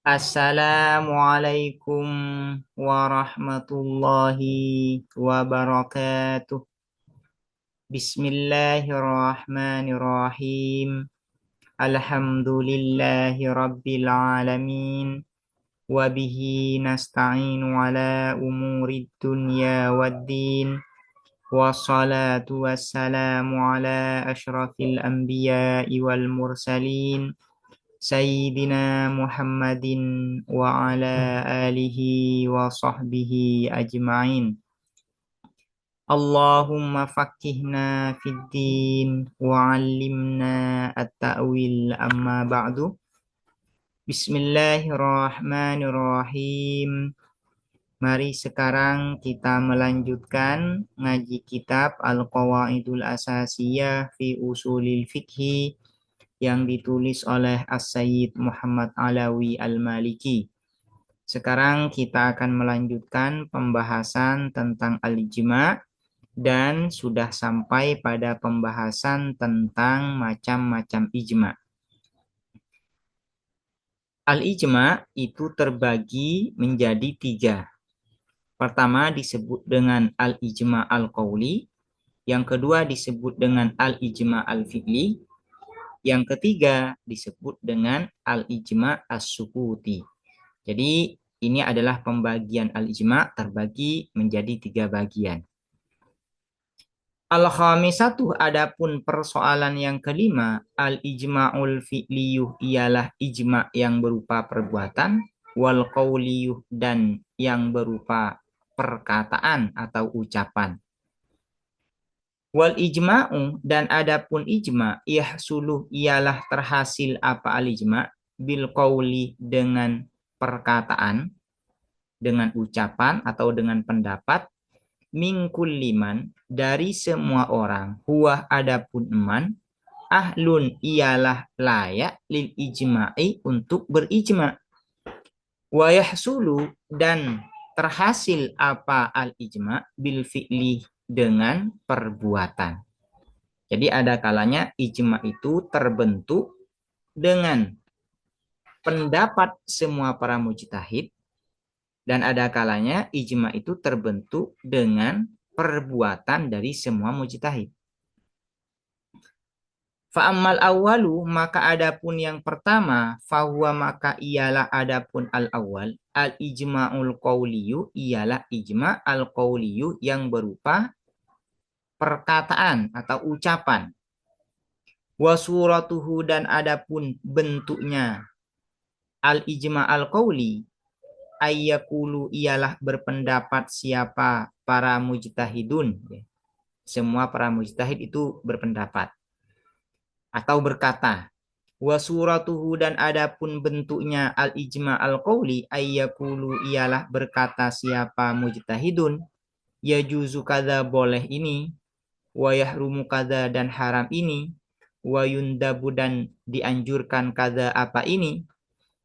Assalamualaikum warahmatullahi wabarakatuh. Bismillahirrahmanirrahim. Alhamdulillahi rabbil alamin. Wabihi nasta'inu ala umurid dunya waddin. Wassalatu wassalamu ala ashrafil anbiya'i wal mursalin. Sayyidina Muhammadin wa ala alihi wa sahbihi ajma'in. Allahumma fakihna fid din wa 'allimna at-ta'wil amma ba'du. Bismillahirrahmanirrahim. Mari sekarang kita melanjutkan ngaji kitab Al-Qawaidul Asasiyah fi Usulil Fiqhi yang ditulis oleh As-Sayyid Muhammad Alawi Al-Maliki. Sekarang kita akan melanjutkan pembahasan tentang al-ijma' dan sudah sampai pada pembahasan tentang macam-macam ijma'. Al-ijma' itu terbagi menjadi 3. Pertama disebut dengan al-ijma' al-qawli, yang kedua disebut dengan al-ijma' al-fi'li, yang ketiga disebut dengan al-ijma' as-sukuti. Jadi ini adalah pembagian al-ijma' terbagi menjadi 3 bagian. Al-khamisatu, adapun persoalan yang kelima, al-ijma'ul fi'liyuh ialah ijma' yang berupa perbuatan, wal qawliyuh dan yang berupa perkataan atau ucapan. Wal ijma'u dan adapun ijma' yahsulu ialah terhasil apa al-ijma' bil qawli dengan perkataan, dengan ucapan atau dengan pendapat, mingkul liman dari semua orang, huwa adapun man, ahlun ialah layak lil ijma'i untuk berijma', wa yahsulu dan terhasil apa al-ijma' bil fi'li dengan perbuatan. Jadi ada kalanya ijma' itu terbentuk dengan pendapat semua para mujtahid, dan ada kalanya ijma' itu terbentuk dengan perbuatan dari semua mujtahid. Fa'ammal awwalu, maka adapun yang pertama, fahuwa maka ialah adapun al-awwal, al-ijma'ul qawliyu ialah ijma' al-qawliyu yang berupa perkataan atau ucapan. Wa suratuhu dan adapun bentuknya al-ijma' al-qawli, ayyakulu ialah berpendapat siapa para mujtahidun. Semua para mujtahid itu berpendapat atau berkata. Wa suratuhu dan adapun bentuknya al-ijma' al-qawli, ayyakulu ialah berkata siapa mujtahidun, yajuzu kada boleh ini, wa yahrumu kada dan haram ini, wa yundabu dan dianjurkan kada apa ini,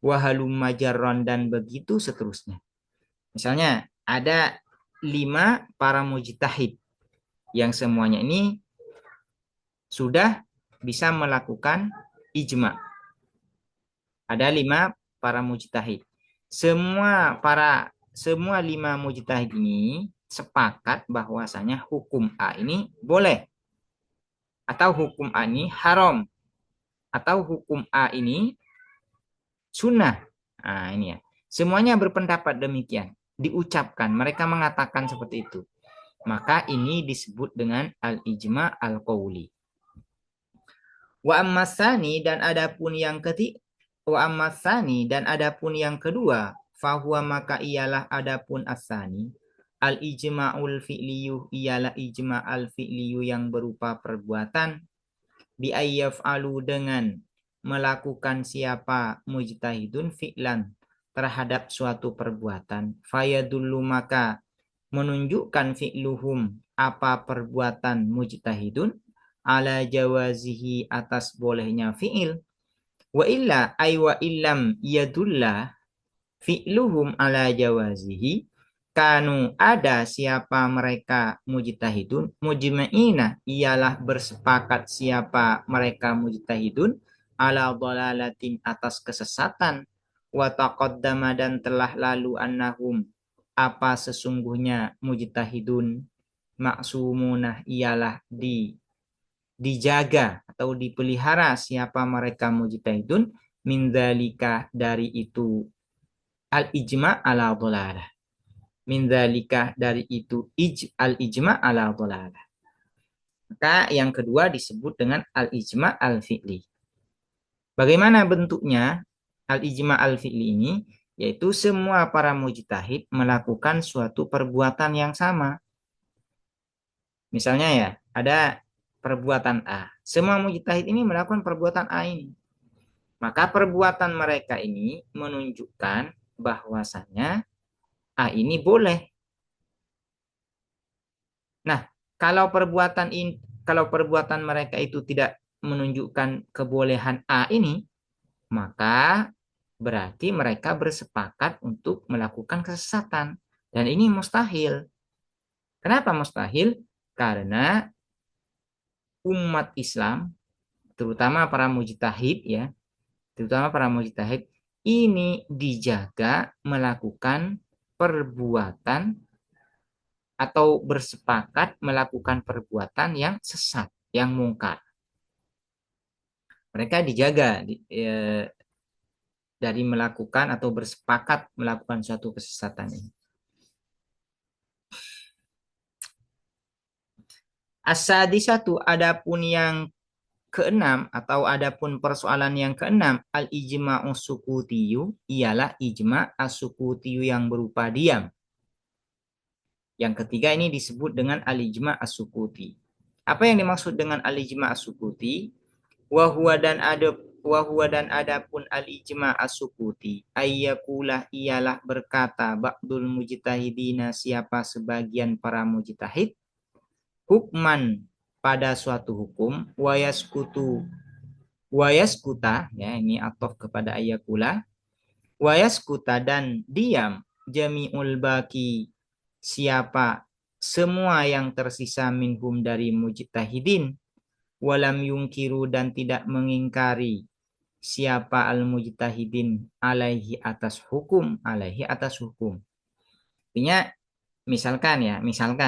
wa halum majarron dan begitu seterusnya. Misalnya ada 5 para mujtahid yang semuanya ini sudah bisa melakukan ijma'. Ada 5 para mujtahid. Semua 5 mujtahid ini sepakat bahwasanya hukum A ini boleh, atau hukum A ini haram, atau hukum A ini sunnah. Nah, ini ya. Semuanya berpendapat demikian. Diucapkan, mereka mengatakan seperti itu. Maka ini disebut dengan al-ijma' al-qawli. Wa ammasani dan adapun yang ketiga, wa ammasani dan adapun yang kedua, fahuwa maka ialah adapun asani, al-ijma'ul fi'liyu ialah ijma' al-fi'liyu yang berupa perbuatan, bi ayyaf'alu dengan melakukan siapa mujtahidun fi'lan terhadap suatu perbuatan, fayadullu maka menunjukkan fi'luhum apa perbuatan mujtahidun ala jawazihi atas bolehnya fi'il, wa illa ay wa illam yadulla fi'luhum ala jawazihi kanu ada siapa mereka mujtahidun mujma'ina ialah bersepakat siapa mereka mujtahidun ala dhalalatin atas kesesatan, Wa taqaddama dan telah lalu annahum apa sesungguhnya mujtahidun maksumunah ialah dijaga atau dipelihara siapa mereka mujtahidun min dzalika dari itu al ijma ala dhalalah min dzalika dari itu al ijma ala dhalalah. Maka yang kedua disebut dengan al ijma al fi'li. Bagaimana bentuknya al ijma al fi'li ini? Yaitu semua para mujtahid melakukan suatu perbuatan yang sama. Misalnya ya, ada perbuatan A. Semua mujtahid ini melakukan perbuatan A ini. Maka perbuatan mereka ini menunjukkan bahwasannya A ini boleh. Nah, kalau perbuatan mereka itu tidak menunjukkan kebolehan A ini, maka berarti mereka bersepakat untuk melakukan kesesatan. Dan ini mustahil. Kenapa mustahil? Karena umat Islam, terutama para mujtahid ya, terutama para mujtahid ini dijaga melakukan perbuatan atau bersepakat melakukan perbuatan yang sesat, yang mungkar. Mereka dijaga dari melakukan atau bersepakat melakukan suatu kesesatan ini. As-sadisatu adapun yang keenam atau adapun persoalan yang keenam al-ijma'u sukutiyu ialah ijma' as-sukutiyu yang berupa diam. Yang ketiga ini disebut dengan al-ijma' as-sukuti. Apa yang dimaksud dengan al-ijma' as-sukuti? Wahwa dan adapun al-ijma' as-sukuti ayyakulah ialah berkata ba'dul mujtahidina siapa sebagian para mujtahid hukman pada suatu hukum wayaskuta ya ini atof kepada ayakula wayaskuta dan diam jami'ul baki siapa semua yang tersisa minhum dari mujtahidin walam yungkiru dan tidak mengingkari siapa al mujtahidin alaihi atas hukum artinya misalkan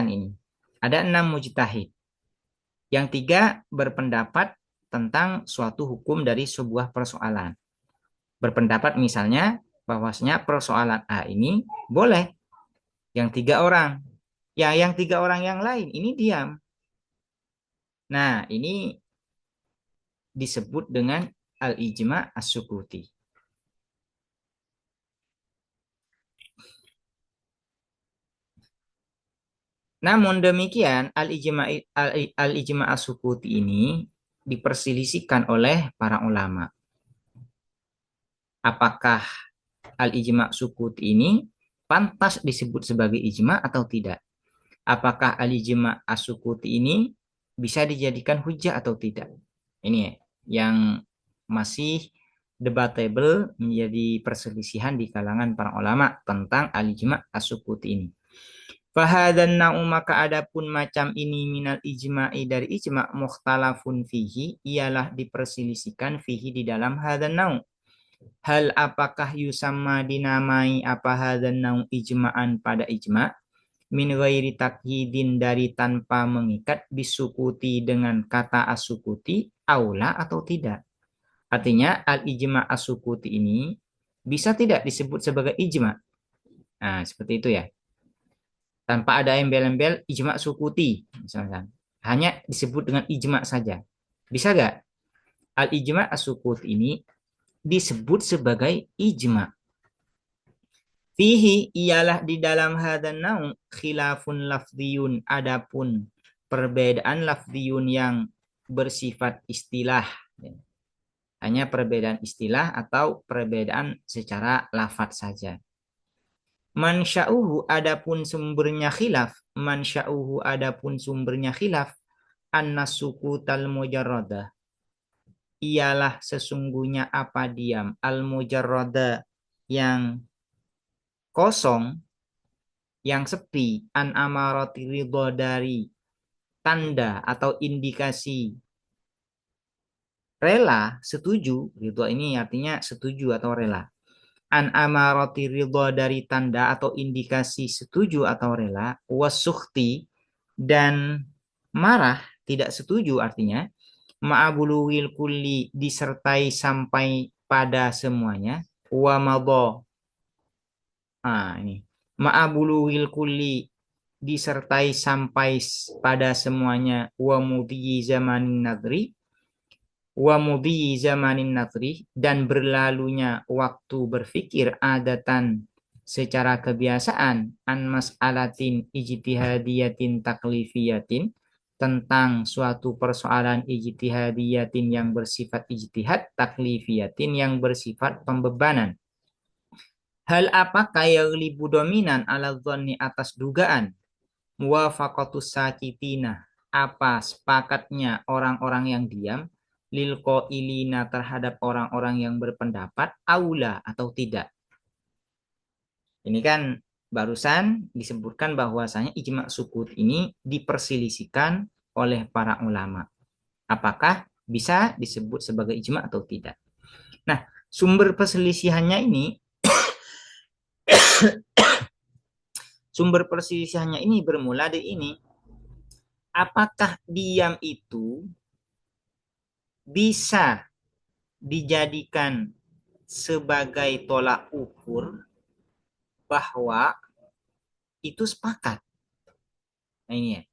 ini ada 6 mujtahid. Yang 3 berpendapat tentang suatu hukum dari sebuah persoalan. Berpendapat misalnya bahwasanya persoalan A ini boleh. Yang 3 orang. Ya, yang 3 orang yang lain ini diam. Nah, ini disebut dengan al-ijma' as-sukuti. Namun demikian al-ijma' as-sukuti ini diperselisihkan oleh para ulama. Apakah al-ijma' sukuti ini pantas disebut sebagai ijma' atau tidak? Apakah al-ijma' as-sukuti ini bisa dijadikan hujah atau tidak? Ini yang masih debatable menjadi perselisihan di kalangan para ulama tentang al-ijma' as-sukuti ini. Fahadan na'u maka adapun macam ini minal ijma'i dari ijma' mukhtalafun fihi ialah diperselisihkan fihi di dalam hadan na'u. Hal apakah yusamma dinamai apa hadan na'u ijma'an pada ijma' min ghairi takyidin dari tanpa mengikat bisukuti dengan kata asukuti aula atau tidak. Artinya al-ijma' asukuti ini bisa tidak disebut sebagai ijma'. Nah, seperti itu ya. Tanpa ada embel-embel ijma' sukuti misalkan. Hanya disebut dengan ijma' saja. Bisa gak? Al-ijma' as-sukuti ini disebut sebagai ijma'. Fihi ialah di dalam hadan naum khilafun lafdiyun adapun perbedaan lafdiyun yang bersifat istilah. Hanya perbedaan istilah atau perbedaan secara lafadz saja. Mansya'uhu adapun sumbernya khilaf, an-nasukutal mujarradah ialah sesungguhnya apa diam al-mujarradah yang kosong, yang sepi, an amarati ridho dari tanda atau indikasi rela, setuju, ridho ini artinya setuju atau rela. an amarati ridho dari tanda atau indikasi setuju atau rela, wasukhti dan marah tidak setuju artinya, ma'abuluwil kulli disertai sampai pada semuanya, wa madho. Ini ma'abuluwil kulli disertai sampai pada semuanya, wa mudhi zamanin nadri, wa mudhi zamanin nadri dan berlalunya waktu berfikir adatan secara kebiasaan an mas'alatin ijtihadiyatin taklifiyatin tentang suatu persoalan ijtihadiyatin yang bersifat ijtihad, taklifiyatin yang bersifat pembebanan. Hal apakah yang libu dominan ala dhonni atas dugaan, muwafaqatus sakitina apa sepakatnya orang-orang yang diam, lil qailina terhadap orang-orang yang berpendapat, aula atau tidak. Ini kan barusan disebutkan bahwasanya ijma sukut ini diperselisihkan oleh para ulama. Apakah bisa disebut sebagai ijma atau tidak? Nah, sumber perselisihannya ini bermula dari ini. Apakah diam itu bisa dijadikan sebagai tolak ukur bahwa itu sepakat? Nah ini ya.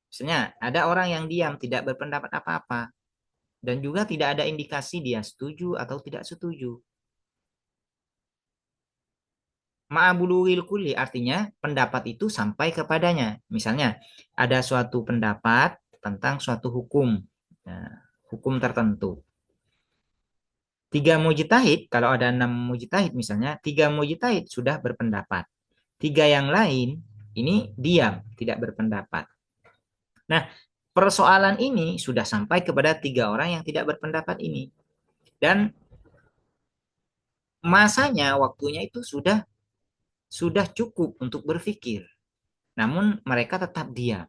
Misalnya ada orang yang diam tidak berpendapat apa-apa dan juga tidak ada indikasi dia setuju atau tidak setuju. Ma'abuluwil kulli artinya pendapat itu sampai kepadanya. Misalnya ada suatu pendapat tentang suatu hukum, hukum tertentu. 3 mujtahid, kalau ada 6 mujtahid misalnya, 3 mujtahid sudah berpendapat. 3 yang lain ini diam, tidak berpendapat. Nah, persoalan ini sudah sampai kepada 3 orang yang tidak berpendapat ini. Dan masanya, waktunya itu sudah cukup untuk berpikir. Namun mereka tetap diam.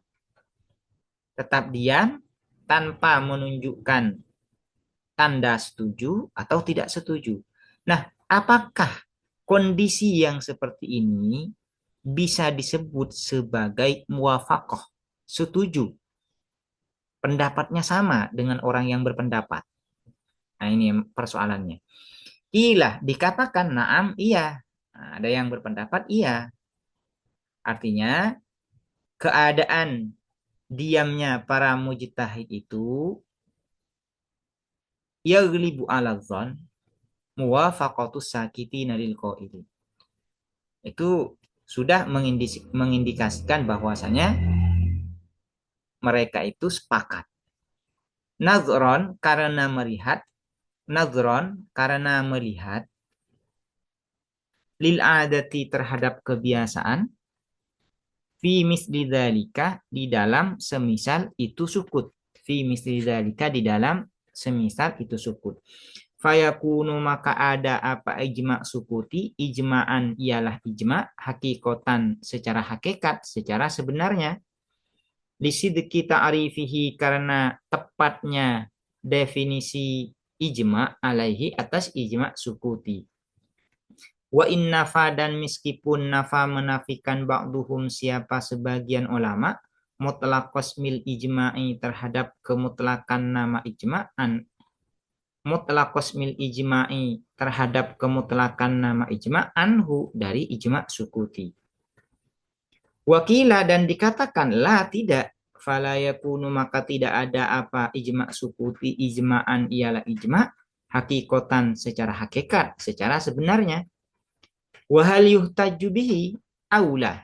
Tetap diam tanpa menunjukkan tanda setuju atau tidak setuju. Nah, apakah kondisi yang seperti ini bisa disebut sebagai muwafaqah, setuju? Pendapatnya sama dengan orang yang berpendapat. Nah, ini persoalannya. Ilah dikatakan na'am, iya. Nah, ada yang berpendapat iya. Artinya keadaan diamnya para mujtahid itu yaghlibu 'ala dzan muwafaqatus sakitina lil qaili. Itu sudah mengindikasikan bahwasanya mereka itu sepakat. Nazron karena melihat lil adati terhadap kebiasaan, fi misli dzalika di dalam semisal itu sukut. Fi misli dzalika di dalam semisal itu sukut. Fayakunu maka ada apa ijma sukuti, ijma'an ialah ijma, hakikotan secara hakikat, secara sebenarnya. Lisidqi ta'rifihi karena tepatnya definisi ijma alaihi atas ijma sukuti. Wa in nafa dan meskipun nafa menafikan ba'duhum siapa sebagian ulama mutlaqos mil ijma'i terhadap kemutlakan nama ijma'an, mutlaqos mil ijma'i terhadap kemutlakan nama ijma' anhu dari ijma' sukuti. Wakila dan dikatakan la tidak, fala yakunu maka tidak ada apa ijma' sukuti, ijma'an ialah ijma' hakikotan secara hakikat, secara sebenarnya. Wahal yuhtaju bihi aula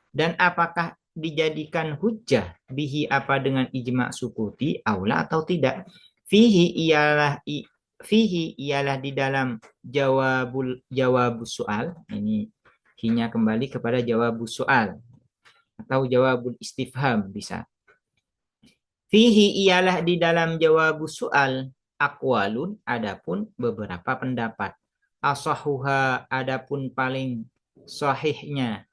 dan apakah dijadikan hujjah bihi apa dengan ijma' sukuti aula atau tidak. Fihi ialah di dalam jawabus soal. Ini hinya kembali kepada jawabus soal atau jawabul istifham bisa. Fihi ialah di dalam jawabus soal aqwalun adapun beberapa pendapat. Asahuha adapun paling sahihnya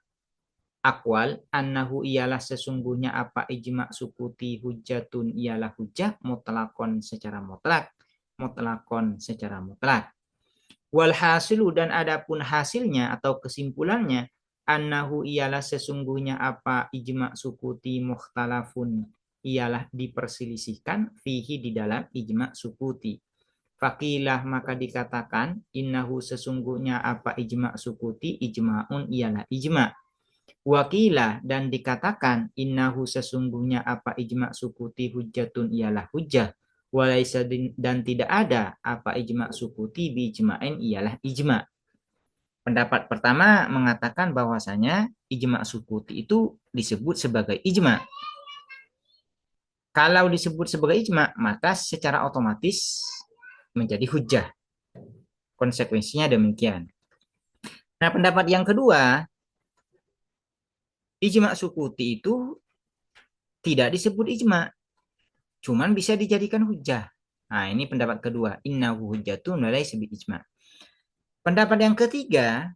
akwal annahu ialah sesungguhnya apa ijma' sukuti hujjatun ialah hujjah mutlakon secara mutlak, mutlakon secara mutlak. Walhasilu dan adapun hasilnya atau kesimpulannya annahu ialah sesungguhnya apa ijma sukuti mukhtalafun ialah diperselisihkan fihi di dalam ijma sukuti. Fakilah maka dikatakan innahu sesungguhnya apa ijma sukuti ijma'un ialah ijma. Wakilah dan dikatakan innahu sesungguhnya apa ijma sukuti hujjatun ialah hujjah. Walaisa dan tidak ada apa ijma sukuti bi ijma'in ialah ijma. Pendapat pertama mengatakan bahwasanya ijma sukuti itu disebut sebagai ijma. Kalau disebut sebagai ijma, maka secara otomatis menjadi hujjah. Konsekuensinya demikian. Nah, pendapat yang kedua, ijma sukuti itu tidak disebut ijma, cuman bisa dijadikan hujjah. Nah, ini pendapat kedua. Innahu hujjatun laisa bi ijma. Pendapat yang ketiga,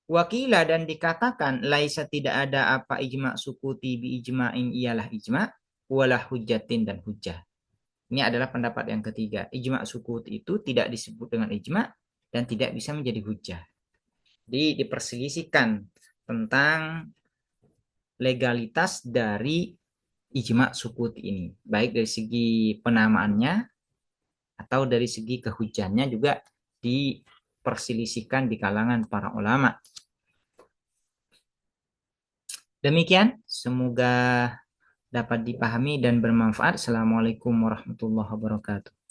wakila dan dikatakan laisa tidak ada apa ijma sukuti bi ijma'in ialah ijma, walah hujjatin dan hujjah. Ini adalah pendapat yang ketiga. Ijma sukuti itu tidak disebut dengan ijma dan tidak bisa menjadi hujjah. Jadi diperselisihkan tentang legalitas dari ijma sukuti ini, baik dari segi penamaannya atau dari segi kehujannya juga diperselisihkan di kalangan para ulama. Demikian, semoga dapat dipahami dan bermanfaat. Assalamualaikum warahmatullahi wabarakatuh.